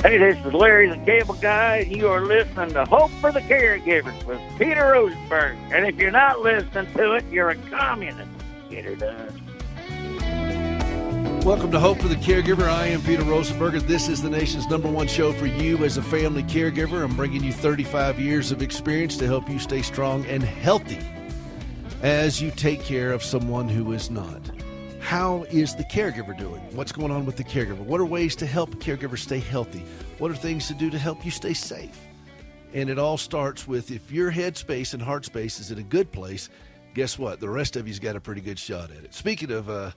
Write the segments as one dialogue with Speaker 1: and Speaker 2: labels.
Speaker 1: Hey, this is Larry the Cable Guy, and you are listening to Hope for the Caregivers with Peter Rosenberg. And if you're not listening to it, you're a communist. Get her done.
Speaker 2: Welcome to Hope for the Caregiver. I am Peter Rosenberg. This is the nation's #1 show for you as a family caregiver. I'm bringing you 35 years of experience to help you stay strong and healthy as you take care of someone who is not. How is the caregiver doing? What's going on with the caregiver? What are ways to help caregivers stay healthy? What are things to do to help you stay safe? And it all starts with, if your head space and heart space is in a good place, guess what? The rest of you's got a pretty good shot at it. Speaking of a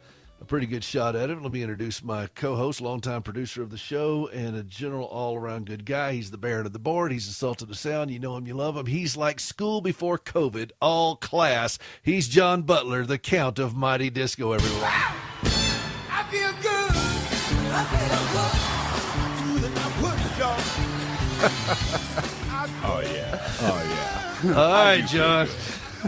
Speaker 2: pretty good shot at it, let me introduce my co-host, longtime producer of the show, and a general all-around good guy. He's the Baron of the Board. He's the Sultan of Sound. You know him, you love him. He's like school before COVID, all class. He's John Butler, the Count of Mighty Disco, everyone.
Speaker 3: I feel good. I feel good.
Speaker 4: Oh, yeah.
Speaker 2: All right, John.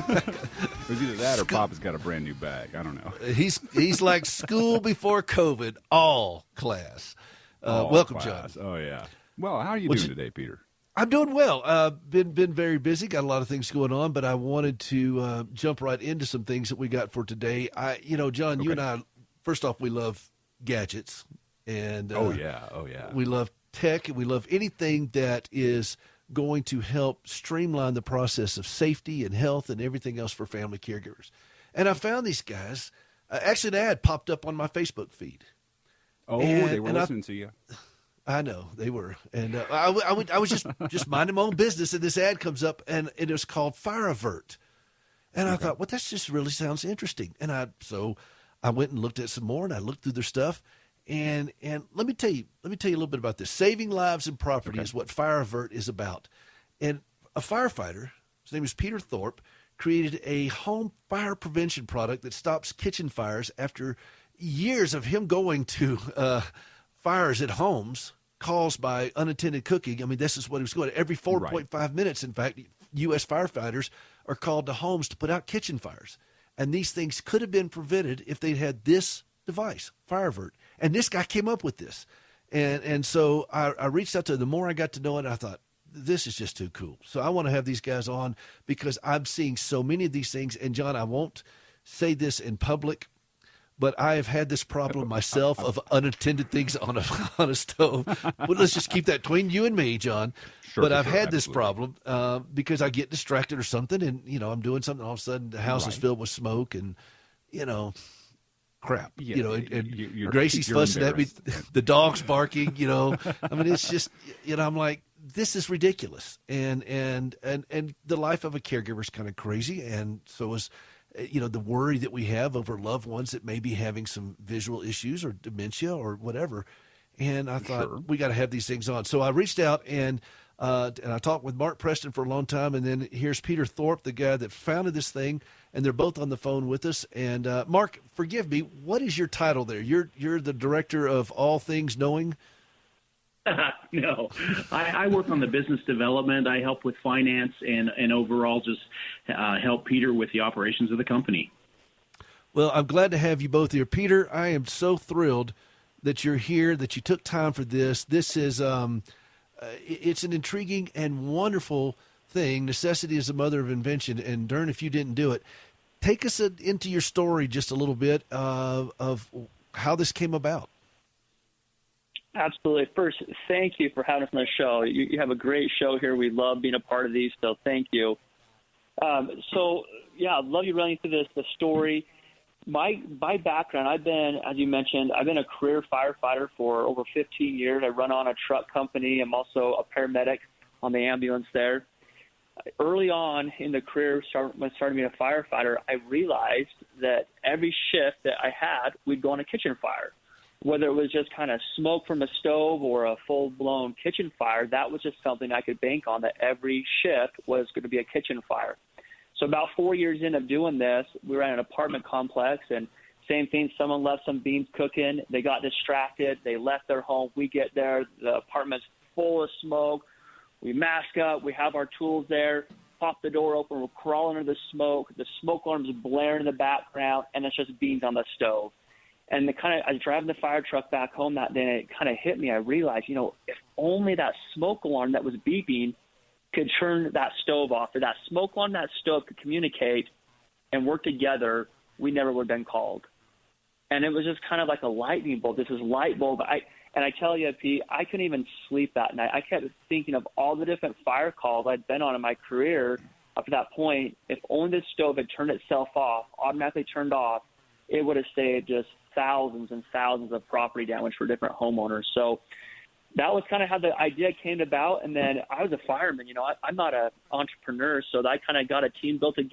Speaker 4: It was either that or Papa's got a brand new bag. I don't know.
Speaker 2: He's like school before COVID, all class. Welcome,
Speaker 4: class.
Speaker 2: John.
Speaker 4: Oh, yeah. Well, how are you doing today, Peter?
Speaker 2: I'm doing well. Been very busy. Got a lot of things going on, but I wanted to jump right into some things that we got for today. John, you and I, first off, we love gadgets, and
Speaker 4: Oh yeah.
Speaker 2: we love tech, and we love anything that is going to help streamline the process of safety and health and everything else for family caregivers. And I found these guys. Actually, an ad popped up on my Facebook feed.
Speaker 4: Oh, they were listening to you.
Speaker 2: I know they were, and I was just minding my own business, and this ad comes up, and it was called FIREAVERT, and I thought, well, that just really sounds interesting, and so I went and looked at some more, and I looked through their stuff, and let me tell you a little bit about this. Saving lives and property is what FIREAVERT is about, and a firefighter, his name is Peter Thorpe, created a home fire prevention product that stops kitchen fires after years of him going to fires at homes caused by unattended cooking. I mean, this is what he was going. Every 4.5 minutes, in fact, U.S. firefighters are called to homes to put out kitchen fires. And these things could have been prevented if they'd had this device, FIREAVERT. And this guy came up with this. And so I reached out to him. The more I got to know it, I thought, this is just too cool. So I want to have these guys on because I'm seeing so many of these things. And, John, I won't say this in public, but I have had this problem myself of unattended things on a stove. Well, let's just keep that between you and me, John.
Speaker 4: Sure,
Speaker 2: but I've had
Speaker 4: absolutely.
Speaker 2: this problem because I get distracted or something, and I'm doing something. All of a sudden, the house is filled with smoke, and crap.
Speaker 4: Yeah,
Speaker 2: And Gracie's fussing at me. The dog's barking. I mean, it's just I'm like, this is ridiculous. And the life of a caregiver is kind of crazy, and so is. The worry that we have over loved ones that may be having some visual issues or dementia or whatever. And I thought, we got to have these things on. So I reached out and I talked with Mark Preston for a long time. And then here's Peter Thorpe, the guy that founded this thing. And they're both on the phone with us. And Mark, forgive me, what is your title there? You're the director of all things knowing?
Speaker 5: No, I work on the business development. I help with finance and overall just help Peter with the operations of the company.
Speaker 2: Well, I'm glad to have you both here. Peter, I am so thrilled that you're here, that you took time for this. This is it's an intriguing and wonderful thing. Necessity is the mother of invention. And darn if you didn't do it. Take us into your story just a little bit of how this came about.
Speaker 6: Absolutely. First, thank you for having us on the show. You have a great show here. We love being a part of these, so thank you. I'd love you running through the story. My background, as you mentioned, I've been a career firefighter for over 15 years. I run on a truck company. I'm also a paramedic on the ambulance there. Early on in the career, when I started being a firefighter, I realized that every shift that I had, we'd go on a kitchen fire. Whether it was just kind of smoke from a stove or a full-blown kitchen fire, that was just something I could bank on, that every shift was going to be a kitchen fire. So about 4 years in of doing this, we were at an apartment complex, and same thing, someone left some beans cooking. They got distracted. They left their home. We get there. The apartment's full of smoke. We mask up. We have our tools there. Pop the door open. We're crawling under the smoke. The smoke alarm's blaring in the background, and it's just beans on the stove. And I was driving the fire truck back home that day, and it kind of hit me. I realized, if only that smoke alarm that was beeping could turn that stove off, or that smoke alarm, that stove could communicate and work together, we never would have been called. And it was just kind of like a lightning bolt. This is light bulb. And I tell you, Pete, I couldn't even sleep that night. I kept thinking of all the different fire calls I'd been on in my career up to that point. If only the stove had turned itself off, automatically turned off, it would have saved just thousands and thousands of property damage for different homeowners. So that was kind of how the idea came about. And then I was a fireman. I'm not an entrepreneur, so I kind of got a team built to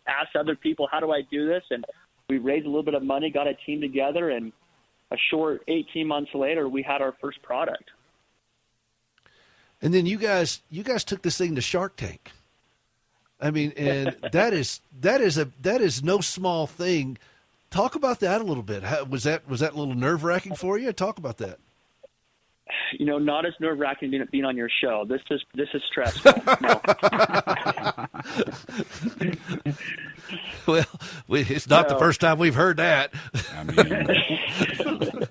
Speaker 6: ask other people, how do I do this? And we raised a little bit of money, got a team together, and a short 18 months later, we had our first product.
Speaker 2: And then you guys took this thing to Shark Tank. I mean, and that is no small thing. Talk about that a little bit. Was that a little nerve-wracking for you? Talk about that.
Speaker 6: Not as nerve-wracking being on your show. This is stressful. No.
Speaker 2: Well, it's not the first time we've heard that.
Speaker 4: I mean,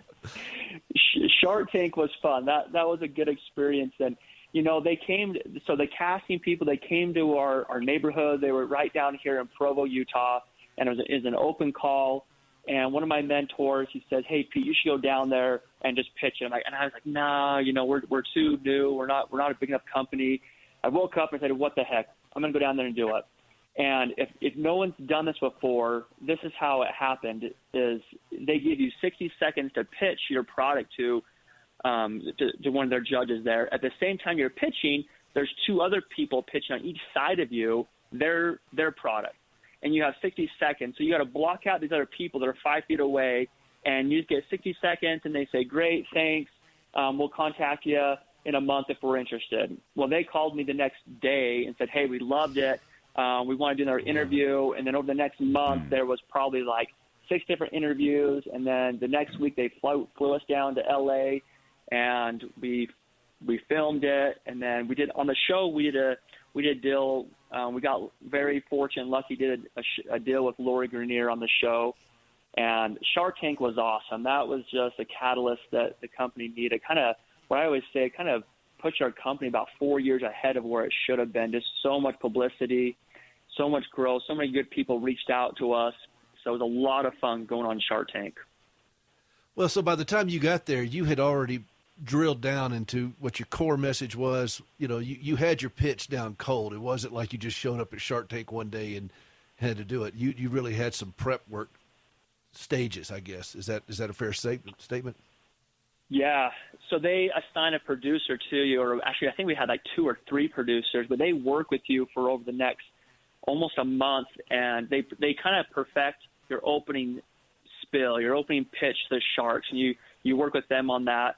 Speaker 6: Shark Tank was fun. That was a good experience. And, the casting people, they came to our neighborhood. They were right down here in Provo, Utah, and it was an open call. And one of my mentors, he said, "Hey, Pete, you should go down there and just pitch it." And I was like, "Nah, we're too new. We're not a big enough company." I woke up and said, "What the heck? I'm going to go down there and do it." And if no one's done this before, this is how it happened: is they give you 60 seconds to pitch your product to one of their judges there. At the same time you're pitching, there's two other people pitching on each side of you their product. And you have 60 seconds. So you got to block out these other people that are 5 feet away, and you just get 60 seconds, and they say, "Great, thanks. We'll contact you in a month if we're interested." Well, they called me the next day and said, "Hey, we loved it. We want to do another interview." And then over the next month, there was probably like 6 different interviews. And then the next week, they flew us down to L.A., and we filmed it. And then we did on the show, we did a deal. We got very fortunate and lucky, did a deal with Lori Grenier on the show. And Shark Tank was awesome. That was just a catalyst that the company needed. Kind of what I always say, kind of pushed our company about 4 years ahead of where it should have been. Just so much publicity, so much growth, so many good people reached out to us. So it was a lot of fun going on Shark Tank.
Speaker 2: Well, so by the time you got there, you had already drilled down into what your core message was. You had your pitch down cold. It wasn't like you just showed up at Shark Tank one day and had to do it. You really had some prep work stages, I guess. Is that a fair statement? Yeah.
Speaker 6: So they assign a producer to you, or actually I think we had like 2 or 3 producers, but they work with you for over the next almost a month, and they kind of perfect your opening spill, your opening pitch to the Sharks, and you work with them on that.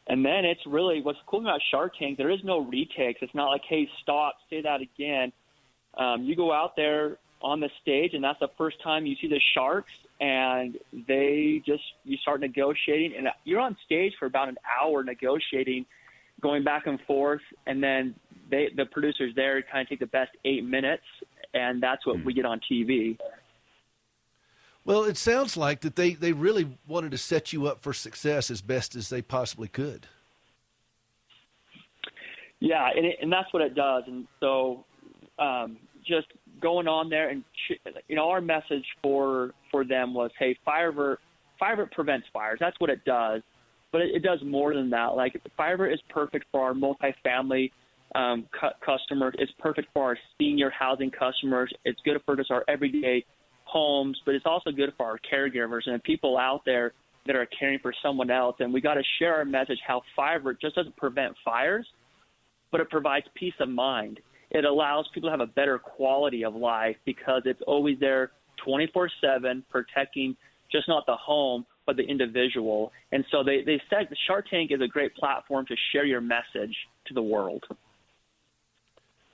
Speaker 6: And then it's really what's cool about Shark Tank, there is no retakes. It's not like, "Hey, stop, say that again." You go out there on the stage, and that's the first time you see the Sharks, and you start negotiating. And you're on stage for about an hour negotiating, going back and forth. And then the producers there kind of take the best 8 minutes, and that's what we get on TV.
Speaker 2: Well, it sounds like that they really wanted to set you up for success as best as they possibly could. Yeah,
Speaker 6: and that's what it does. And so just going on there, and our message for them was, "Hey, FIREAVERT prevents fires." That's what it does. But it does more than that. Like, FIREAVERT is perfect for our multifamily customers. It's perfect for our senior housing customers. It's good for just our everyday homes, but it's also good for our caregivers and people out there that are caring for someone else. And we got to share our message how FIREAVERT just doesn't prevent fires, but it provides peace of mind. It allows people to have a better quality of life because it's always there 24/7, protecting just not the home, but the individual. And so they said the Shark Tank is a great platform to share your message to the world.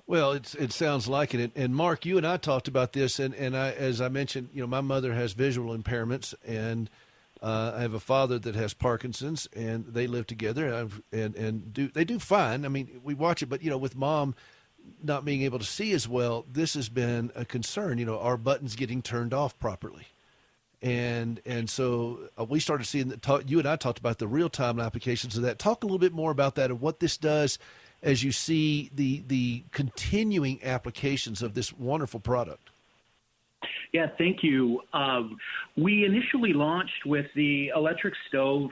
Speaker 2: Well, it sounds like it. And Mark, you and I talked about this, and as I mentioned, my mother has visual impairments, and I have a father that has Parkinson's, and they live together, and they do fine. I mean, we watch it, but with Mom not being able to see as well, this has been a concern. Our buttons getting turned off properly, And so we started seeing you and I talked about the real-time applications of that. Talk a little bit more about that and what this does as you see the continuing applications of this wonderful product.
Speaker 5: Yeah, thank you. We initially launched with the electric stove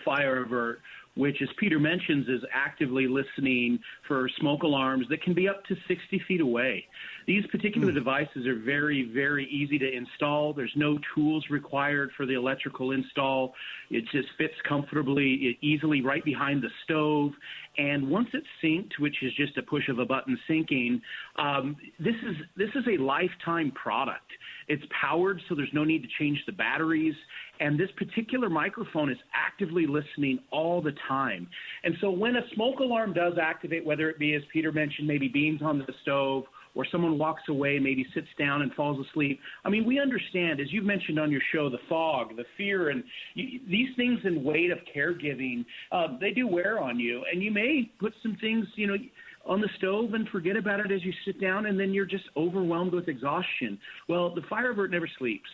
Speaker 5: FIREAVERT, which, as Peter mentions, is actively listening for smoke alarms that can be up to 60 feet away. These particular devices are very, very easy to install. There's no tools required for the electrical install. It just fits comfortably, easily right behind the stove. And once it's synced, which is just a push of a button syncing, this is a lifetime product. It's powered, so there's no need to change the batteries. And this particular microphone is actively listening all the time. And so when a smoke alarm does activate, whether it be, as Peter mentioned, maybe beans on the stove, or someone walks away, maybe sits down and falls asleep. I mean, we understand, as you've mentioned on your show, the fog, the fear, and these things in weight of caregiving, they do wear on you. And you may put some things, on the stove and forget about it as you sit down, and then you're just overwhelmed with exhaustion. Well, the FIREAVERT never sleeps.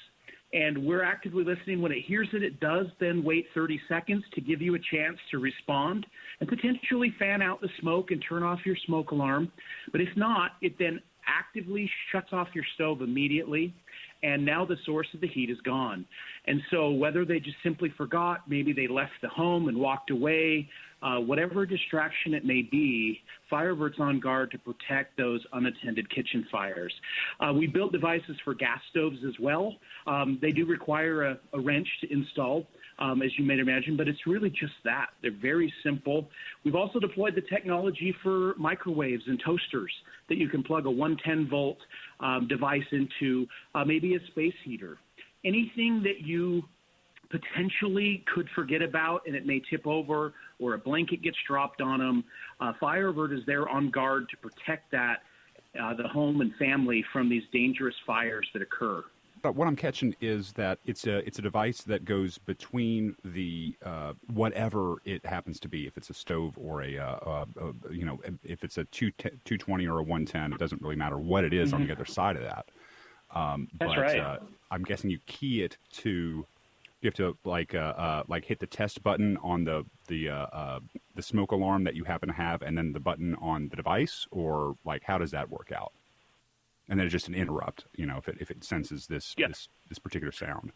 Speaker 5: And we're actively listening. When it hears it does then wait 30 seconds to give you a chance to respond and potentially fan out the smoke and turn off your smoke alarm. But if not, it then actively shuts off your stove immediately, and now the source of the heat is gone. And so whether they just simply forgot, maybe they left the home and walked away, whatever distraction it may be, FIREAVERT's on guard to protect those unattended kitchen fires. We built devices for gas stoves as well. They do require a wrench to install, as you may imagine, but it's really just that. They're very simple. We've also deployed the technology for microwaves and toasters that you can plug a 110-volt device into, maybe a space heater. Anything that you potentially could forget about and it may tip over, or a blanket gets dropped on them, FIREAVERT is there on guard to protect that, the home and family from these dangerous fires that occur.
Speaker 4: But what I'm catching is that it's a device that goes between the whatever it happens to be. If it's a stove or if it's a 220 or a 110, it doesn't really matter what it is on the other side of that.
Speaker 5: That's right.
Speaker 4: I'm guessing you key it to. You have to like hit the test button on the smoke alarm that you happen to have, and then the button on the device, or like how does that work out? And then it's just an interrupt, if it senses this particular sound.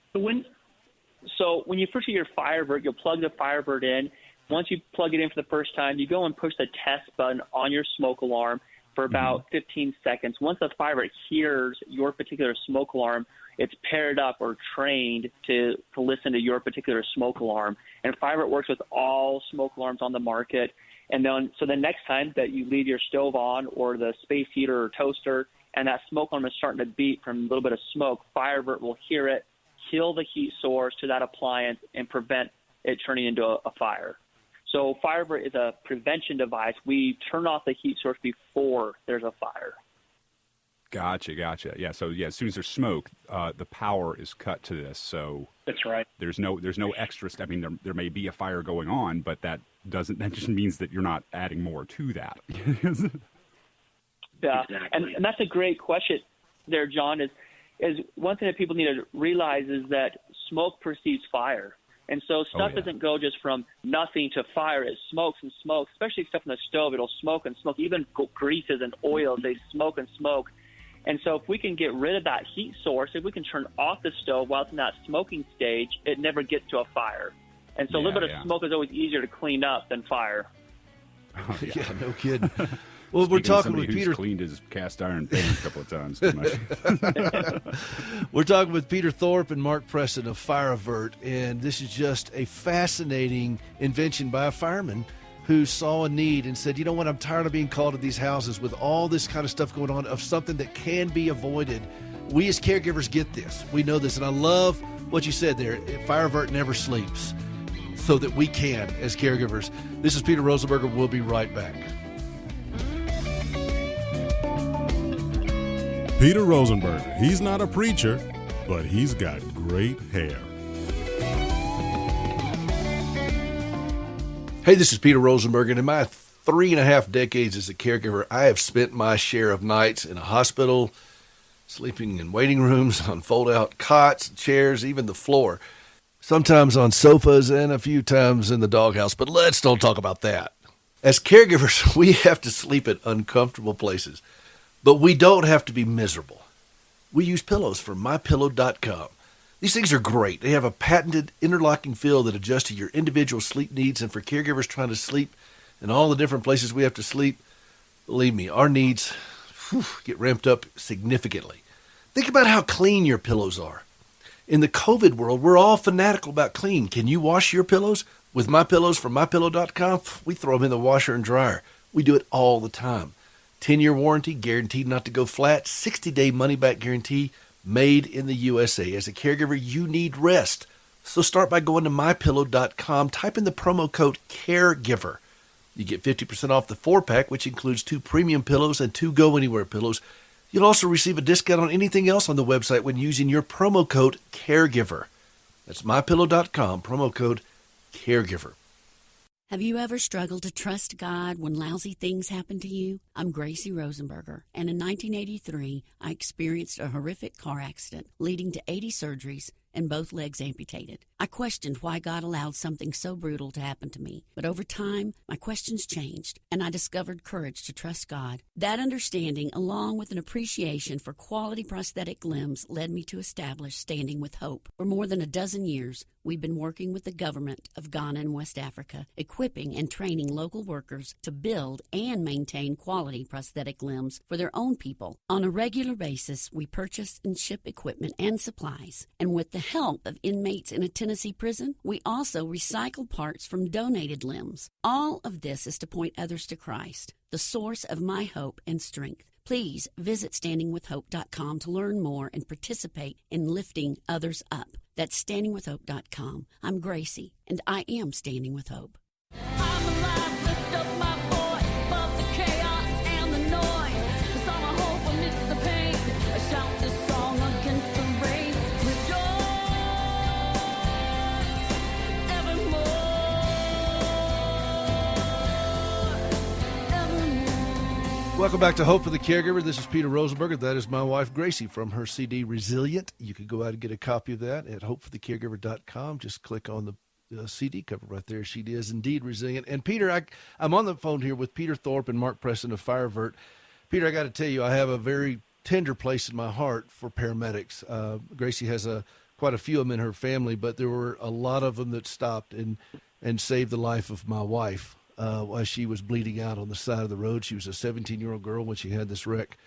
Speaker 6: So when you first get your FIREAVERT, you'll plug the FIREAVERT in. Once you plug it in for the first time, you go and push the test button on your smoke alarm for about 15 seconds. Once the FIREAVERT hears your particular smoke alarm, it's paired up or trained to listen to your particular smoke alarm. And FIREAVERT works with all smoke alarms on the market. And then, so the next time that you leave your stove on, or the space heater or toaster, and that smoke alarm is starting to beep from a little bit of smoke, FIREAVERT will hear it, kill the heat source to that appliance, and prevent it turning into a fire. So FIREAVERT is a prevention device. We turn off the heat source before there's a fire.
Speaker 4: Gotcha. Yeah. So as soon as there's smoke, the power is cut to this. So
Speaker 5: that's right.
Speaker 4: There's no extra. I mean, there may be a fire going on, but that just means that you're not adding more to that.
Speaker 6: Yeah,
Speaker 5: Exactly.
Speaker 6: and that's a great question there, John, is one thing that people need to realize is that smoke precedes fire. And so stuff doesn't go just from nothing to fire. It smokes and smokes, especially stuff in the stove. It'll smoke and smoke. Even greases and oils, they smoke and smoke. And so if we can get rid of that heat source, if we can turn off the stove while it's in that smoking stage, it never gets to a fire. And so a little bit of smoke is always easier to clean up than fire.
Speaker 4: Oh,
Speaker 2: Yeah, no kidding. Well, we're talking with Peter.
Speaker 4: Who's cleaned his cast iron pan a couple of times.
Speaker 2: We're talking with Peter Thorpe and Mark Preston of FIREAVERT, and this is just a fascinating invention by a fireman who saw a need and said, you know what, I'm tired of being called to these houses with all this kind of stuff going on, of something that can be avoided. We as caregivers get this. We know this, and I love what you said there. FIREAVERT never sleeps, so that we can as caregivers. This is Peter Rosenberger. We'll be right back.
Speaker 7: Peter Rosenberger, he's not a preacher, but he's got great hair.
Speaker 2: Hey, this is Peter Rosenberger, and in my 3.5 decades as a caregiver, I have spent my share of nights in a hospital, sleeping in waiting rooms, on fold-out cots, chairs, even the floor. Sometimes on sofas and a few times in the doghouse, but let's don't talk about that. As caregivers, we have to sleep at uncomfortable places, but we don't have to be miserable. We use pillows from MyPillow.com. These things are great. They have a patented interlocking fill that adjusts to your individual sleep needs, and for caregivers trying to sleep in all the different places we have to sleep, believe me, our needs get ramped up significantly. Think about how clean your pillows are. In the COVID world, we're all fanatical about clean. Can you wash your pillows? With My Pillows from MyPillow.com, we throw them in the washer and dryer. We do it all the time. 10-year warranty, guaranteed not to go flat, 60-day money-back guarantee, made in the USA. As a caregiver, you need rest. So start by going to MyPillow.com, type in the promo code CAREGIVER. You get 50% off the 4-pack, which includes 2 premium pillows and 2 go-anywhere pillows. You'll also receive a discount on anything else on the website when using your promo code CAREGIVER. That's MyPillow.com, promo code CAREGIVER.
Speaker 8: Have you ever struggled to trust God when lousy things happen to you? I'm Gracie Rosenberger, and in 1983, I experienced a horrific car accident leading to 80 surgeries and both legs amputated. I questioned why God allowed something so brutal to happen to me, but over time, my questions changed, and I discovered courage to trust God. That understanding, along with an appreciation for quality prosthetic limbs, led me to establish Standing with Hope. For more than a dozen years, we've been working with the government of Ghana and West Africa, equipping and training local workers to build and maintain quality prosthetic limbs for their own people. On a regular basis, we purchase and ship equipment and supplies, and with the help of inmates in a Tennessee prison, we also recycle parts from donated limbs. All of this is to point others to Christ, the source of my hope and strength. Please visit standingwithhope.com to learn more and participate in lifting others up. That's standingwithhope.com. I'm Gracie, and I am Standing with Hope.
Speaker 3: I'm alive, lift up my voice above the chaos and the noise. 'Cause I'm a hope amidst the pain. I shout this song against the rain. Rejoice evermore, evermore.
Speaker 2: Welcome back to Hope for the Caregiver. This is Peter Rosenberger. That is my wife, Gracie, from her CD, Resilient. You can go out and get a copy of that at hopeforthecaregiver.com. Just click on the CD cover right there. She is indeed resilient. And Peter, I'm on the phone here with Peter Thorpe and Mark Preston of FIREAVERT. Peter, I got to tell you, I have a very tender place in my heart for paramedics. Gracie has quite a few of them in her family, but there were a lot of them that stopped and saved the life of my wife while she was bleeding out on the side of the road. She was a 17-year-old girl when she had this wreck.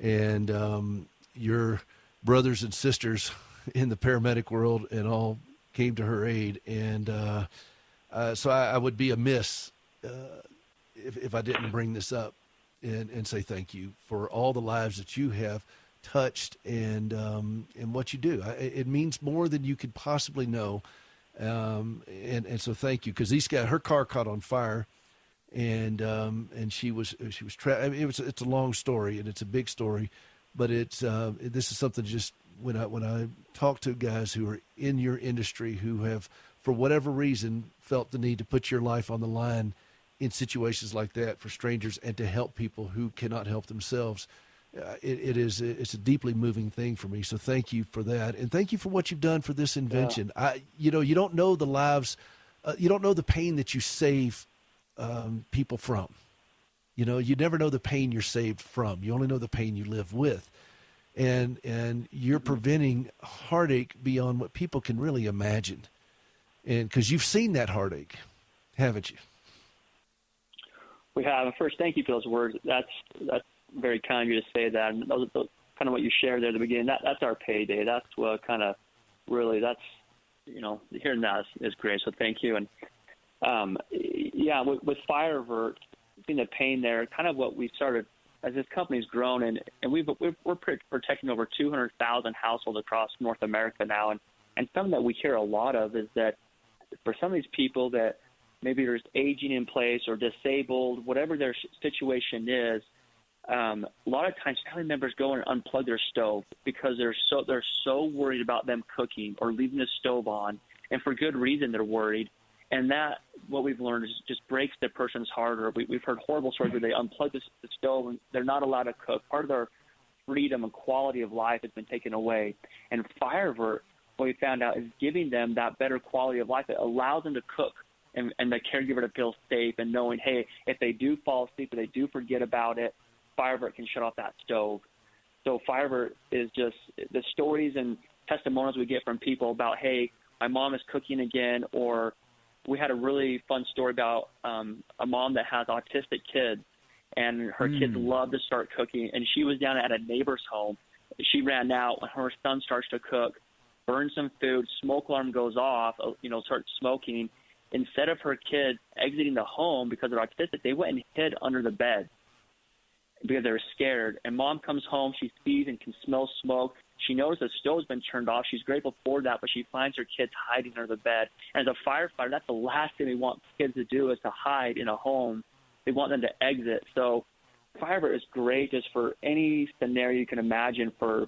Speaker 2: And your brothers and sisters in the paramedic world and all came to her aid, and so I would be amiss if I didn't bring this up and say thank you for all the lives that you have touched and what you do. It means more than you could possibly know, and so thank you, because her car caught on fire, and she was trapped. I mean, it's a long story and it's a big story, but this is something just. When I talk to guys who are in your industry who have, for whatever reason, felt the need to put your life on the line in situations like that for strangers and to help people who cannot help themselves, it's a deeply moving thing for me. So thank you for that, and thank you for what you've done for this invention. Yeah. You don't know the lives, you don't know the pain that you save people from. You never know the pain you're saved from. You only know the pain you live with. And you're preventing heartache beyond what people can really imagine. And because you've seen that heartache, haven't you?
Speaker 6: We have. First, thank you for those words. That's very kind of you to say that. And those kind of what you shared there at the beginning. That's our payday. That's what kind of really, hearing that is great. So thank you. And with FIREAVERT, seeing the pain there, kind of what we started as this company's grown, and we're protecting over 200,000 households across North America now, and something that we hear a lot of is that for some of these people that maybe there's aging in place or disabled, whatever their situation is, a lot of times family members go and unplug their stove because they're so worried about them cooking or leaving the stove on, and for good reason they're worried. And that, what we've learned, is just breaks the person's heart. Or we've heard horrible stories where they unplug the stove and they're not allowed to cook. Part of freedom and quality of life has been taken away. And FIREAVERT, what we found out, is giving them that better quality of life. It allows them to cook and the caregiver to feel safe and knowing, hey, if they do fall asleep or they do forget about it, FIREAVERT can shut off that stove. So FIREAVERT is just the stories and testimonials we get from people about, hey, my mom is cooking again, or we had a really fun story about a mom that has autistic kids, and her kids love to start cooking, and she was down at a neighbor's home. She ran out when her son starts to cook, burns some food, smoke alarm goes off, starts smoking. Instead of her kids exiting the home because they're autistic, they went and hid under the bed because they were scared. And mom comes home, she sees and can smell smoke. She knows the stove's been turned off. She's grateful for that, but she finds her kids hiding under the bed. And as a firefighter, that's the last thing we want kids to do is to hide in a home. We want them to exit. So FIREAVERT is great just for any scenario you can imagine for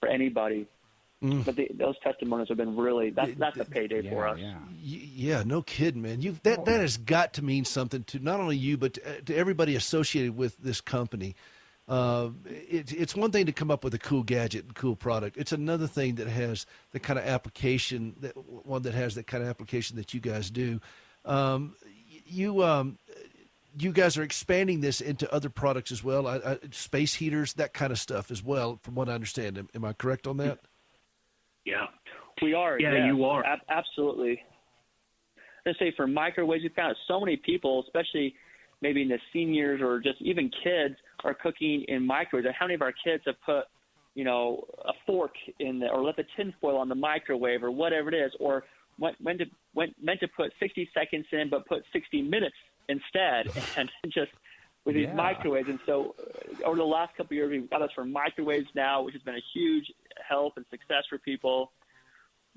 Speaker 6: anybody. But those testimonials have been really, that's a payday for us.
Speaker 2: Yeah, no kidding, man. That has got to mean something to not only you, but to everybody associated with this company. It's one thing to come up with a cool gadget and cool product. It's another thing that has the kind of application, that has that kind of application that you guys do. You guys are expanding this into other products as well, space heaters, that kind of stuff as well, from what I understand. Am I correct on that?
Speaker 5: Yeah.
Speaker 6: We are.
Speaker 5: Yeah, you are.
Speaker 6: Absolutely. Let's say for microwaves, we found so many people, especially maybe in the seniors or just even kids, are cooking in microwaves. And how many of our kids have put, a fork in or left a tin foil on the microwave or whatever it is, or meant to put 60 seconds in but put 60 minutes instead, and just with these microwaves. And so over the last couple of years, we've got us for microwaves now, which has been a huge help and success for people.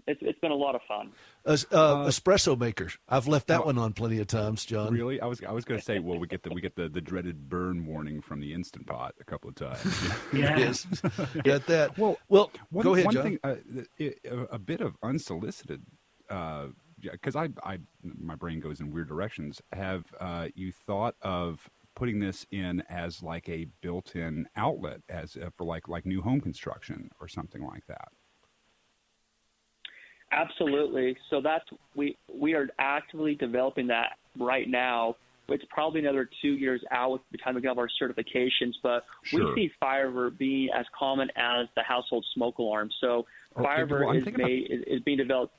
Speaker 6: It's been a lot of fun.
Speaker 2: Espresso makers. I've left that one on plenty of times, John.
Speaker 4: Really? I was going to say, well, we get the dreaded burn warning from the Instant Pot a couple of times.
Speaker 2: Yes, got that.
Speaker 4: Well,
Speaker 2: go ahead,
Speaker 4: one
Speaker 2: John.
Speaker 4: Thing, a bit of unsolicited, because my brain goes in weird directions. Have you thought of putting this in as like a built-in outlet, as for like new home construction or something like that?
Speaker 6: Absolutely. So we are actively developing that right now. It's probably another 2 years out with the time we have our certifications, but we see FIREAVERT being as common as the household smoke alarm. So FIREAVERT is being developed.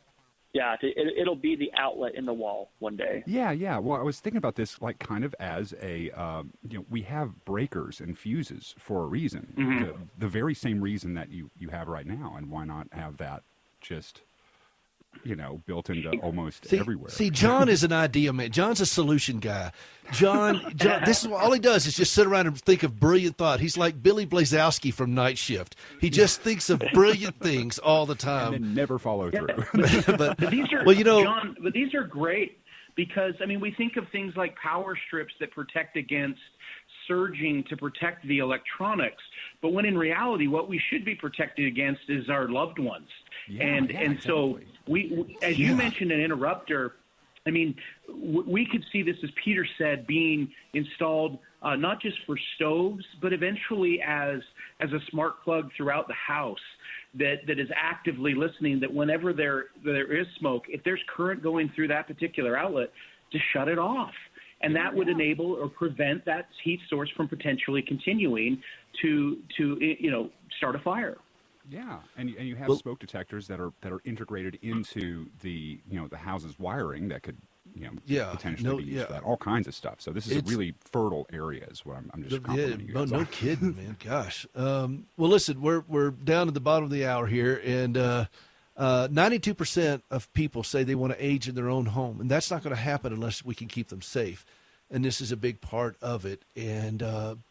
Speaker 6: Yeah, it'll be the outlet in the wall one day.
Speaker 4: Yeah. Well, I was thinking about this like kind of as a, we have breakers and fuses for a reason, the very same reason that you have right now, and why not have that just built into almost everywhere.
Speaker 2: See, John is an idea man. John's a solution guy. John, this is all he does is just sit around and think of brilliant thought. He's like Billy Blazowski from Night Shift. He just thinks of brilliant things all the time.
Speaker 4: And then never follow through.
Speaker 5: But these are, John, but these are great because, we think of things like power strips that protect against surging to protect the electronics. But when in reality, what we should be protected against is our loved ones. So we as you mentioned, an interrupter, we could see this, as Peter said, being installed not just for stoves, but eventually as a smart plug throughout the house that is actively listening, that whenever there is smoke, if there's current going through that particular outlet, to shut it off. And that would enable or prevent that heat source from potentially continuing to start a fire.
Speaker 4: Yeah, and you have smoke detectors that are integrated into the the house's wiring that could potentially be used for that, all kinds of stuff. So this is a really fertile area, is what I'm just complimenting you guys on.
Speaker 2: No kidding, man. Gosh. Well, listen, we're down at the bottom of the hour here, and 92% of people say they want to age in their own home, and that's not going to happen unless we can keep them safe. And this is a big part of it. And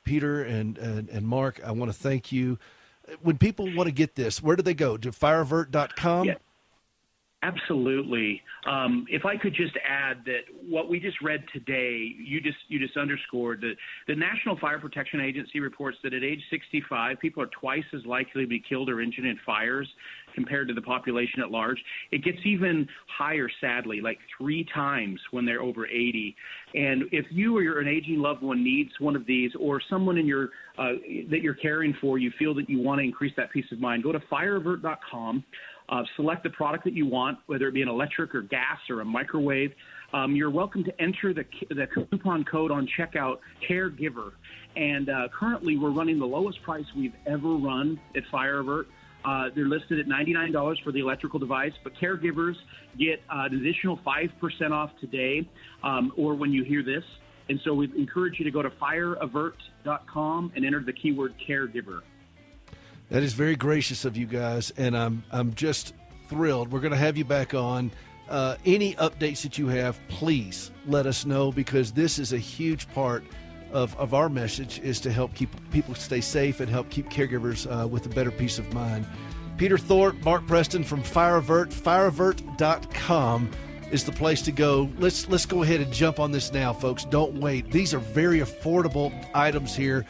Speaker 2: Peter and Mark, I want to thank you. When people want to get this, where do they go? To fireavert.com?
Speaker 5: Absolutely. If I could just add that what we just read today, you just underscored that the National Fire Protection Agency reports that at age 65, people are twice as likely to be killed or injured in fires compared to the population at large. It gets even higher, sadly, like 3 times when they're over 80. And if you or an aging loved one needs one of these, or someone in your that you're caring for, you feel that you want to increase that peace of mind, go to FIREAVERT.com. Select the product that you want, whether it be an electric or gas or a microwave. You're welcome to enter the coupon code on checkout, Caregiver. And currently we're running the lowest price we've ever run at FireAvert. They're listed at $99 for the electrical device, but caregivers get an additional 5% off today or when you hear this. And so we encourage you to go to FireAvert.com and enter the keyword caregiver.
Speaker 2: That is very gracious of you guys, and I'm just thrilled. We're going to have you back on. Any updates that you have, please let us know, because this is a huge part of our message, is to help keep people stay safe and help keep caregivers with a better peace of mind. Peter Thorpe, Mark Preston from FireAvert. FireAvert.com is the place to go. Let's go ahead and jump on this now, folks. Don't wait. These are very affordable items here.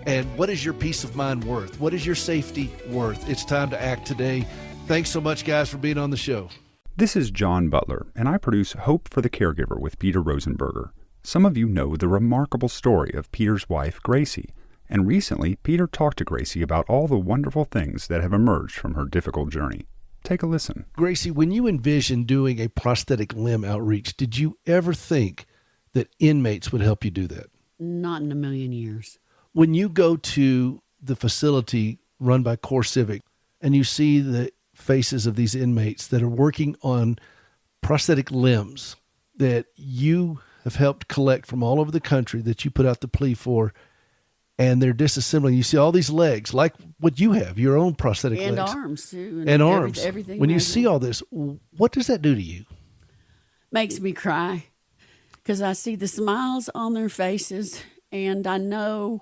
Speaker 2: And what is your peace of mind worth? What is your safety worth? It's time to act today. Thanks so much, guys, for being on the show.
Speaker 4: This is John Butler, and I produce Hope for the Caregiver with Peter Rosenberger. Some of you know the remarkable story of Peter's wife, Gracie. And recently, Peter talked to Gracie about all the wonderful things that have emerged from her difficult journey. Take a listen.
Speaker 2: Gracie, when you envisioned doing a prosthetic limb outreach, did you ever think that inmates would help you do that?
Speaker 8: Not in a million years.
Speaker 2: When you go to the facility run by Core Civic and you see the faces of these inmates that are working on prosthetic limbs that you have helped collect from all over the country, that you put out the plea for, and they're disassembling, you see all these legs, like what you have, your own prosthetic
Speaker 8: and
Speaker 2: legs.
Speaker 8: Arms, too.
Speaker 2: And arms.
Speaker 8: Everything.
Speaker 2: When you see all this, what does that do to you?
Speaker 8: Makes me cry, because I see the smiles on their faces, and I know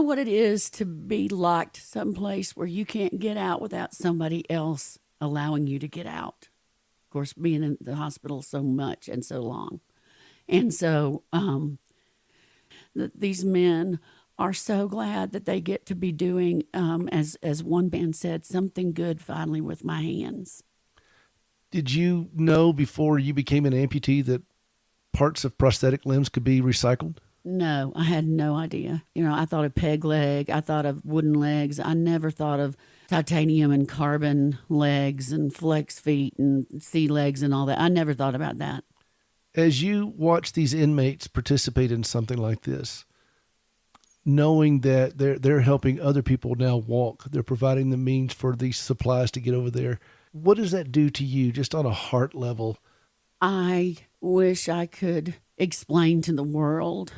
Speaker 8: what it is to be locked someplace where you can't get out without somebody else allowing you to get out. Of course, being in the hospital so much and so long. And so these men are so glad that they get to be doing, as one man said, something good finally with my hands.
Speaker 2: Did you know before you became an amputee that parts of prosthetic limbs could be recycled?
Speaker 8: No, I had no idea. I thought of peg leg. I thought of wooden legs. I never thought of titanium and carbon legs and flex feet and sea legs and all that. I never thought about that.
Speaker 2: As you watch these inmates participate in something like this, knowing that they're helping other people now walk, they're providing the means for these supplies to get over there, what does that do to you just on a heart level?
Speaker 8: I wish I could explain to the world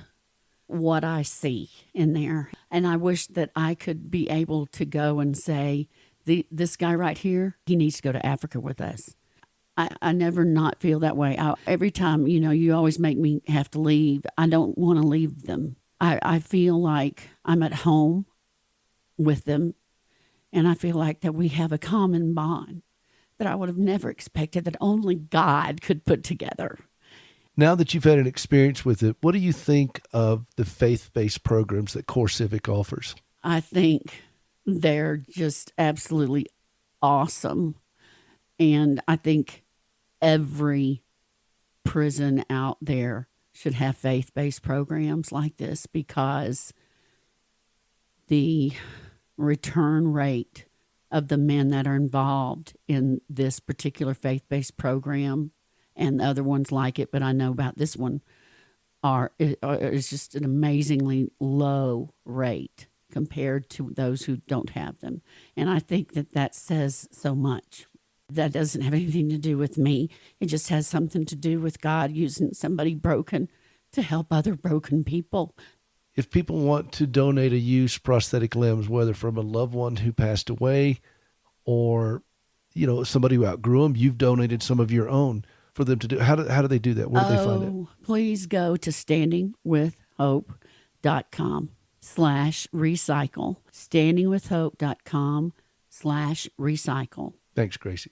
Speaker 8: what I see in there. And I wish that I could be able to go and say, this guy right here, he needs to go to Africa with us. I never not feel that way. Every time, you always make me have to leave. I don't want to leave them. I feel like I'm at home with them, and I feel like that we have a common bond that I would have never expected, that only God could put together.
Speaker 2: Now that you've had an experience with it, what do you think of the faith-based programs that Core Civic offers?
Speaker 8: I think they're just absolutely awesome. And I think every prison out there should have faith-based programs like this, because the return rate of the men that are involved in this particular faith-based program and the other ones like it, but I know about this one, is just an amazingly low rate compared to those who don't have them. And I think that says so much. That doesn't have anything to do with me. It just has something to do with God using somebody broken to help other broken people.
Speaker 2: If people want to donate a used prosthetic limbs, whether from a loved one who passed away or, somebody who outgrew them, you've donated some of your own for them to do. How do they do that? Where do they find it?
Speaker 8: Please go to standingwithhope.com/recycle. Standingwithhope.com/recycle.
Speaker 2: Thanks, Gracie.